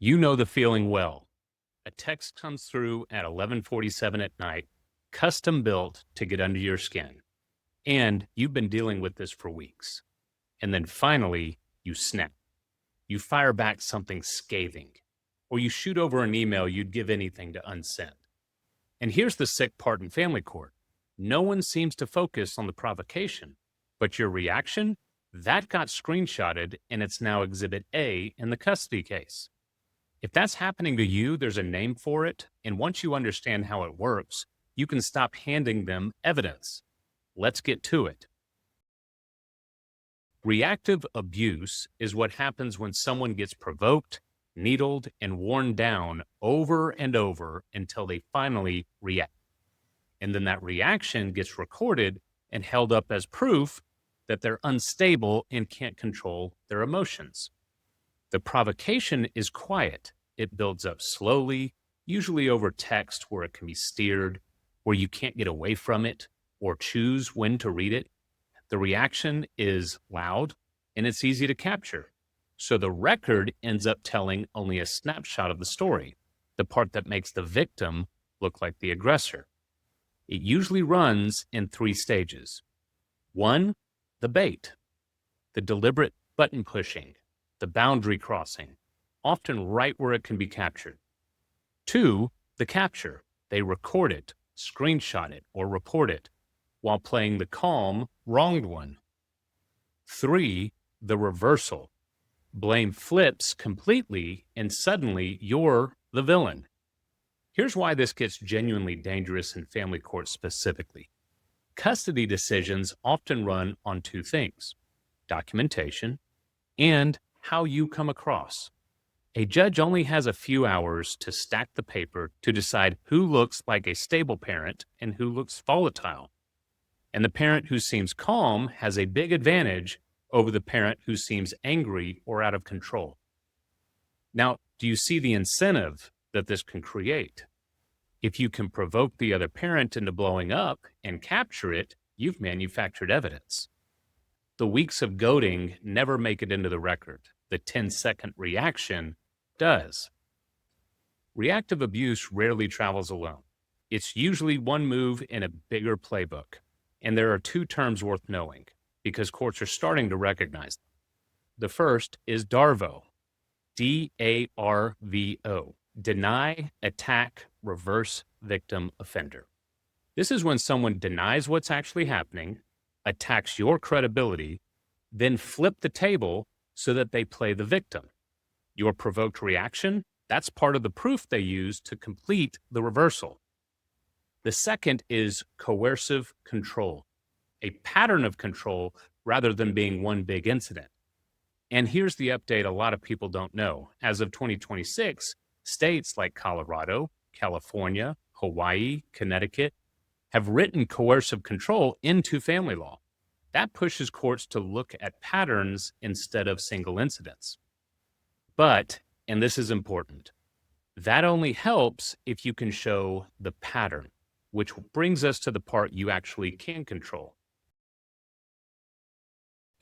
You know the feeling well. A text comes through at 11:47 at night, custom built to get under your skin. And you've been dealing with this for weeks. And then finally, you snap. You fire back something scathing, or you shoot over an email you'd give anything to unsend. And here's the sick part in family court. No one seems to focus on the provocation, but your reaction, that got screenshotted and it's now Exhibit A in the custody case. If that's happening to you, there's a name for it, and once you understand how it works, you can stop handing them evidence. Let's get to it. Reactive abuse is what happens when someone gets provoked, needled, and worn down over and over until they finally react. And then that reaction gets recorded and held up as proof that they're unstable and can't control their emotions. The provocation is quiet. It builds up slowly, usually over text where it can be steered, where you can't get away from it or choose when to read it. The reaction is loud and it's easy to capture. So the record ends up telling only a snapshot of the story, the part that makes the victim look like the aggressor. It usually runs in 3 stages. 1, the bait, the deliberate button pushing, the boundary crossing, often right where it can be captured. 2, the capture. They record it, screenshot it, or report it while playing the calm, wronged one. 3, the reversal. Blame flips completely, and suddenly you're the villain. Here's why this gets genuinely dangerous in family court specifically. Custody decisions often run on 2 things: documentation and how you come across. A judge only has a few hours to stack the paper to decide who looks like a stable parent and who looks volatile. And the parent who seems calm has a big advantage over the parent who seems angry or out of control. Now, do you see the incentive that this can create? If you can provoke the other parent into blowing up and capture it, you've manufactured evidence. The weeks of goading never make it into the record. The 10-second reaction does. Reactive abuse rarely travels alone. It's usually one move in a bigger playbook. And there are 2 terms worth knowing because courts are starting to recognize them. The first is DARVO, D-A-R-V-O, deny, attack, reverse victim offender. This is when someone denies what's actually happening, attacks your credibility, then flip the table so that they play the victim. Your provoked reaction, that's part of the proof they use to complete the reversal. The second is coercive control, a pattern of control rather than being one big incident. And here's the update a lot of people don't know. As of 2026, states like Colorado, California, Hawaii, Connecticut have written coercive control into family law. That pushes courts to look at patterns instead of single incidents. But, and this is important, that only helps if you can show the pattern, which brings us to the part you actually can control.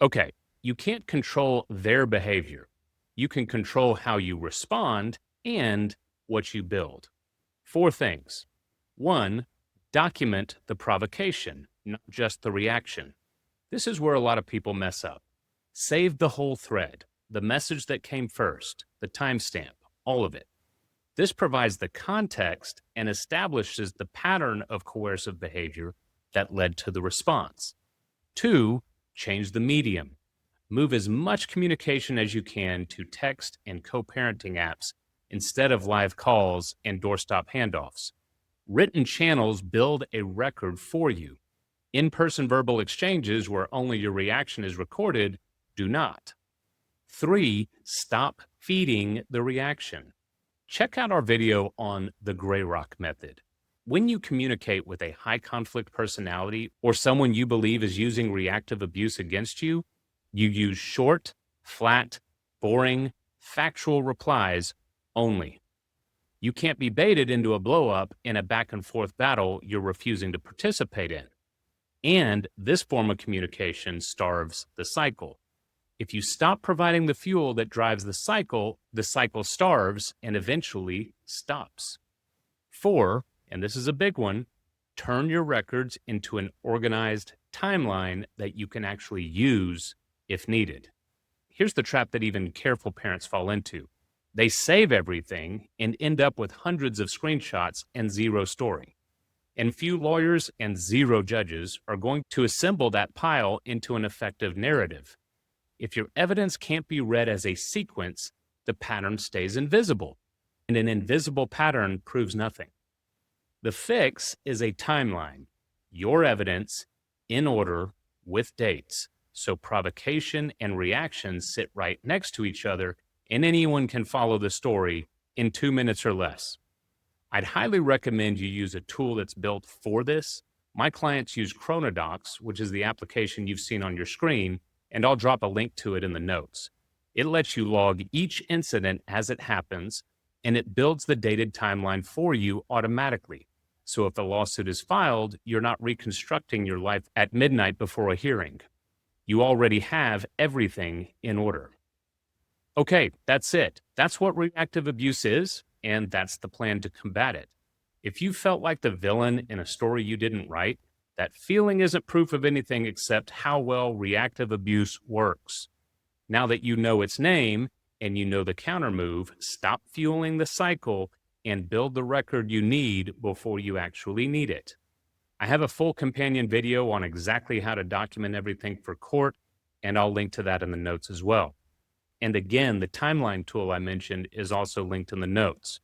Okay, you can't control their behavior. You can control how you respond and what you build. 4 things. 1, document the provocation, not just the reaction. This is where a lot of people mess up. Save the whole thread, the message that came first, the timestamp, all of it. This provides the context and establishes the pattern of coercive behavior that led to the response. 2, change the medium. Move as much communication as you can to text and co-parenting apps instead of live calls and doorstop handoffs. Written channels build a record for you. In-person verbal exchanges where only your reaction is recorded do not. 3, stop feeding the reaction. Check out our video on the Gray Rock method. When you communicate with a high conflict personality or someone you believe is using reactive abuse against you, you use short, flat, boring, factual replies only. You can't be baited into a blow-up in a back-and-forth battle you're refusing to participate in. And this form of communication starves the cycle. If you stop providing the fuel that drives the cycle starves and eventually stops. 4, and this is a big one, turn your records into an organized timeline that you can actually use if needed. Here's the trap that even careful parents fall into. They save everything and end up with hundreds of screenshots and zero story. And few lawyers and zero judges are going to assemble that pile into an effective narrative. If your evidence can't be read as a sequence, the pattern stays invisible, and an invisible pattern proves nothing. The fix is a timeline, your evidence in order with dates, so provocation and reaction sit right next to each other, and anyone can follow the story in 2 minutes or less. I'd highly recommend you use a tool that's built for this. My clients use Chronodox, which is the application you've seen on your screen, and I'll drop a link to it in the notes. It lets you log each incident as it happens, and it builds the dated timeline for you automatically. So if a lawsuit is filed, you're not reconstructing your life at midnight before a hearing. You already have everything in order. Okay, that's it. That's what reactive abuse is, and that's the plan to combat it. If you felt like the villain in a story you didn't write, that feeling isn't proof of anything except how well reactive abuse works. Now that you know its name and you know the counter move, stop fueling the cycle and build the record you need before you actually need it. I have a full companion video on exactly how to document everything for court, and I'll link to that in the notes as well. And again, the timeline tool I mentioned is also linked in the notes.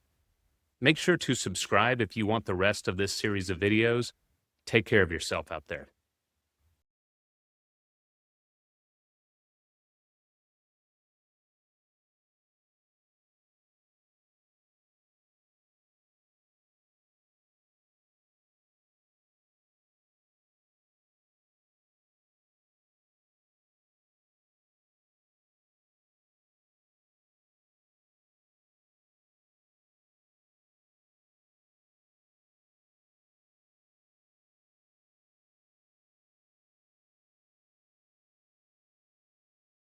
Make sure to subscribe if you want the rest of this series of videos. Take care of yourself out there.